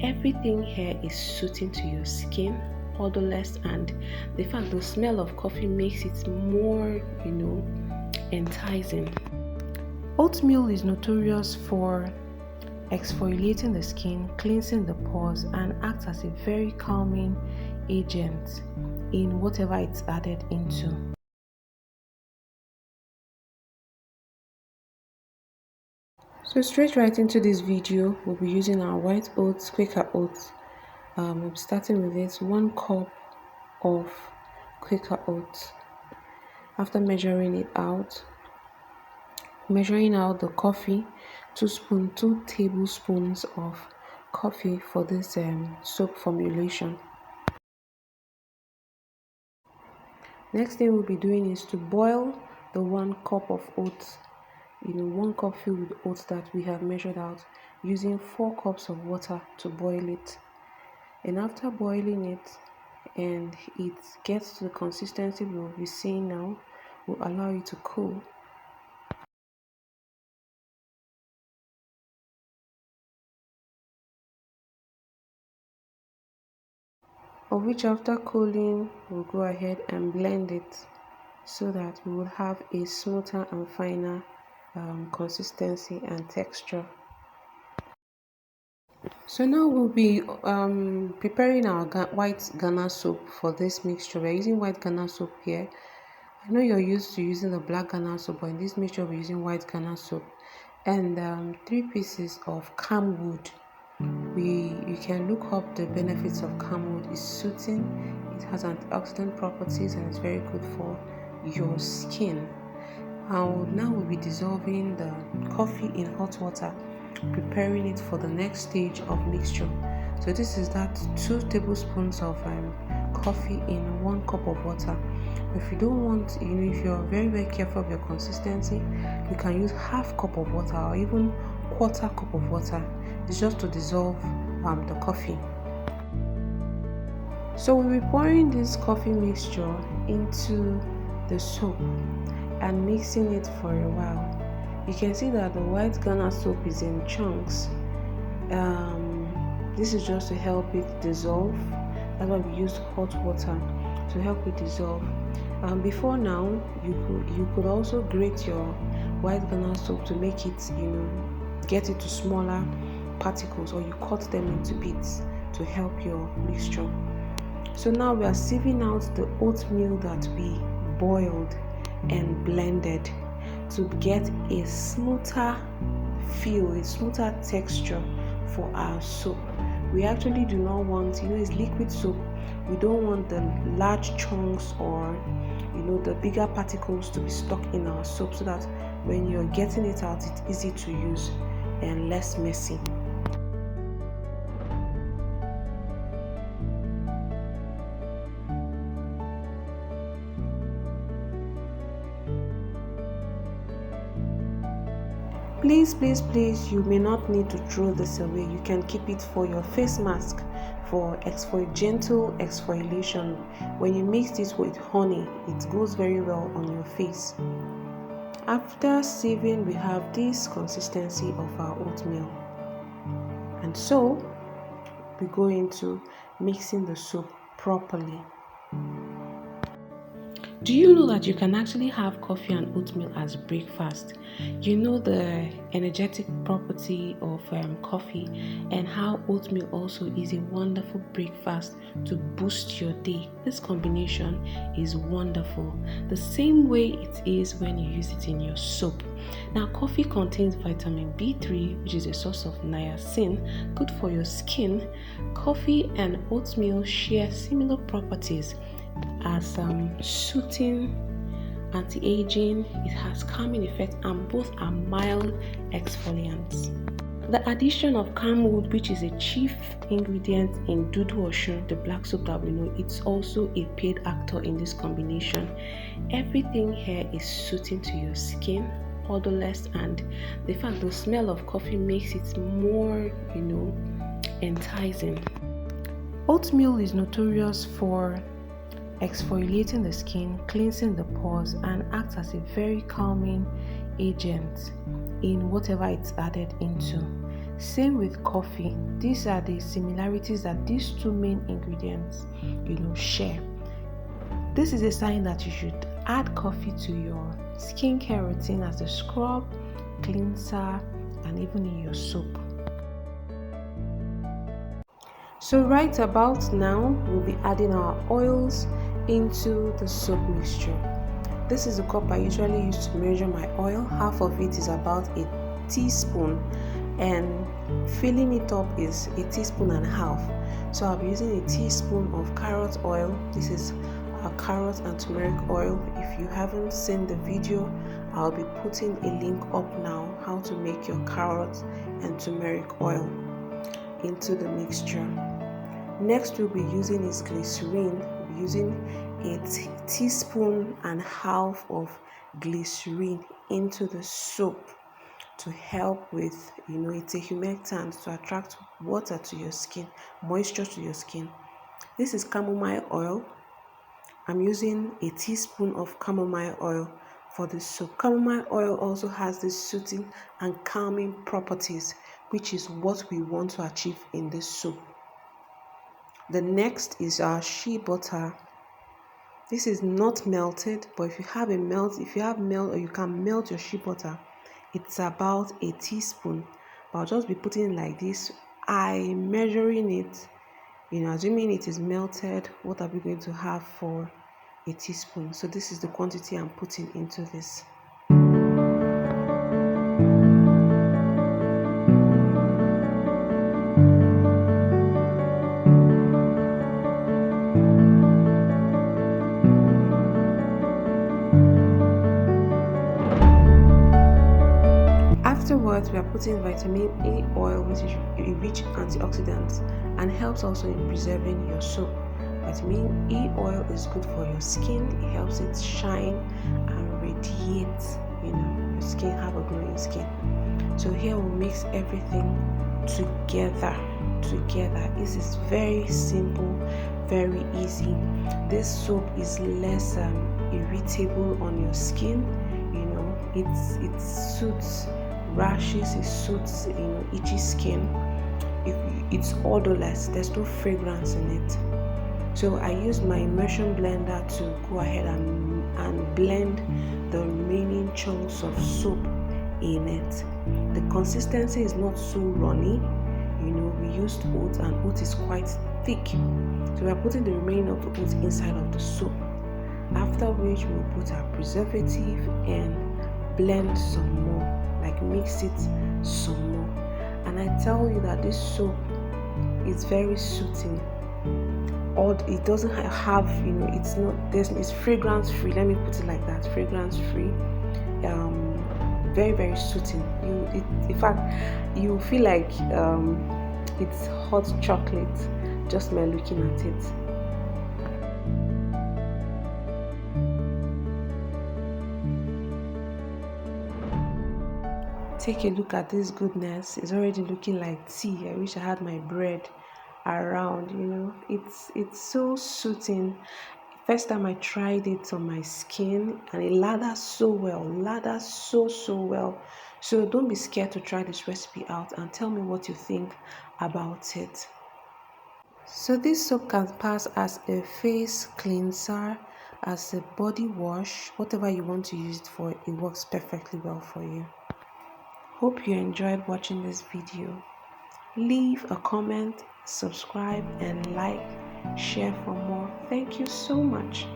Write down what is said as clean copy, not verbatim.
Everything here is soothing to your skin, odorless, and the fact the smell of coffee makes it more, enticing. Oatmeal is notorious for exfoliating the skin, cleansing the pores, and acts as a very calming agent in whatever it's added into. So straight right into this video, we'll be using our white oats, Quaker oats. We'll be starting with this 1 cup of Quaker oats. After measuring out the coffee, 2 tablespoons of coffee for this soap formulation. Next thing we'll be doing is to boil the 1 cup of oats, 1 cup filled with oats that we have measured out, using 4 cups of water to boil it. And after boiling it and it gets to the consistency we'll be seeing now, we'll allow it to cool. Of which after cooling, we'll go ahead and blend it so that we will have a smoother and finer consistency and texture. So now we'll be preparing our white Ghana soap for this mixture. We're using white Ghana soap here. I know you're used to using the black Ghana soap, but in this mixture we're using white Ghana soap, and 3 pieces of camwood. You can look up the benefits of camwood. It's soothing, it has antioxidant properties, and it's very good for your skin. Now we'll be dissolving the coffee in hot water, preparing it for the next stage of mixture. So this is that 2 tablespoons of coffee in 1 cup of water. If you don't want, if you're very careful of your consistency, you can use half cup of water or even quarter cup of water. It's just to dissolve the coffee. So we'll be pouring this coffee mixture into the soap and mixing it for a while. You can see that the white Ghana soap is in chunks. This is just to help it dissolve. That's why we use hot water to help it dissolve. Before now, you could also grate your white Ghana soap to make it, get it to smaller particles, or you cut them into bits to help your mixture. So now we are sieving out the oatmeal that we boiled and blended to get a smoother feel, a smoother texture for our soap. We actually do not want, it's liquid soap. We don't want the large chunks or the bigger particles to be stuck in our soap, so that when you're getting it out, it's easy to use and less messy. Please, you may not need to throw this away. You can keep it for your face mask, for gentle exfoliation. When you mix this with honey, it goes very well on your face. After sieving, we have this consistency of our oatmeal, and so we go into mixing the soap properly. Do you know that you can actually have coffee and oatmeal as breakfast? You know the energetic property of coffee, and how oatmeal also is a wonderful breakfast to boost your day. This combination is wonderful, the same way it is when you use it in your soap. Now, coffee contains vitamin B3, which is a source of niacin, good for your skin. Coffee and oatmeal share similar properties as soothing, anti-aging. It has calming effect, and both are mild exfoliants. The addition of camwood, which is a chief ingredient in Dudu Osun, the black soap that we know, it's also a paid actor in this combination. Everything here is soothing to your skin, odorless, and the fact the smell of coffee makes it more, enticing. Oatmeal is notorious for exfoliating the skin, cleansing the pores, and acts as a very calming agent in whatever it's added into. Same with coffee. These are the similarities that these two main ingredients, share. This is a sign that you should add coffee to your skincare routine as a scrub, cleanser, and even in your soap. So right about now, we'll be adding our oils into the soap mixture. This is the cup I usually use to measure my oil. Half of it is about a teaspoon, and filling it up is a teaspoon and a half. So I'll be using a teaspoon of carrot oil. This is a carrot and turmeric oil. If you haven't seen the video, I'll be putting a link up now how to make your carrot and turmeric oil into the mixture. Next we'll be using is glycerine. We'll be using a teaspoon and a half of glycerine into the soap to help with, it's a humectant to attract water to your skin, moisture to your skin. This is chamomile oil. I'm using a teaspoon of chamomile oil for the soap. Chamomile oil also has this soothing and calming properties, which is what we want to achieve in this soap. The next is our shea butter. This is not melted, but if you have melt or you can melt your shea butter, it's about a teaspoon. But I'll just be putting it like this. I'm measuring it, assuming it is melted. What are we going to have for a teaspoon? So this is the quantity I'm putting into this. Afterwards, we are putting vitamin A oil, which is a rich antioxidant and helps also in preserving your soap. Vitamin A oil is good for your skin. It helps it shine and radiate, your skin, have a glowing skin. So here we'll mix everything together. This is very simple, very easy. This soap is less irritable on your skin. It suits rashes, it suits itchy skin. It's odorless, there's no fragrance in it. So I use my immersion blender to go ahead and blend the remaining chunks of soap in it. The consistency is not so runny. We used oats, and oats is quite thick, so we are putting the remaining of the oats inside of the soap, after which we'll put our preservative and blend some more, like mix it some more. And I tell you that this soap is very soothing. Or it doesn't have, it's fragrance free. Let me put it like that, fragrance free. Very, very soothing. In fact, you feel like it's hot chocolate just by looking at it. Take a look at this goodness. It's already looking like tea. I wish I had my bread around. It's so soothing. First time I tried it on my skin, and it lathers so well, so well. So don't be scared to try this recipe out, and tell me what you think about it. So this soap can pass as a face cleanser, as a body wash, whatever you want to use it for. It works perfectly well for you. Hope you enjoyed watching this video. Leave a comment, subscribe, and like, share for more. Thank you so much.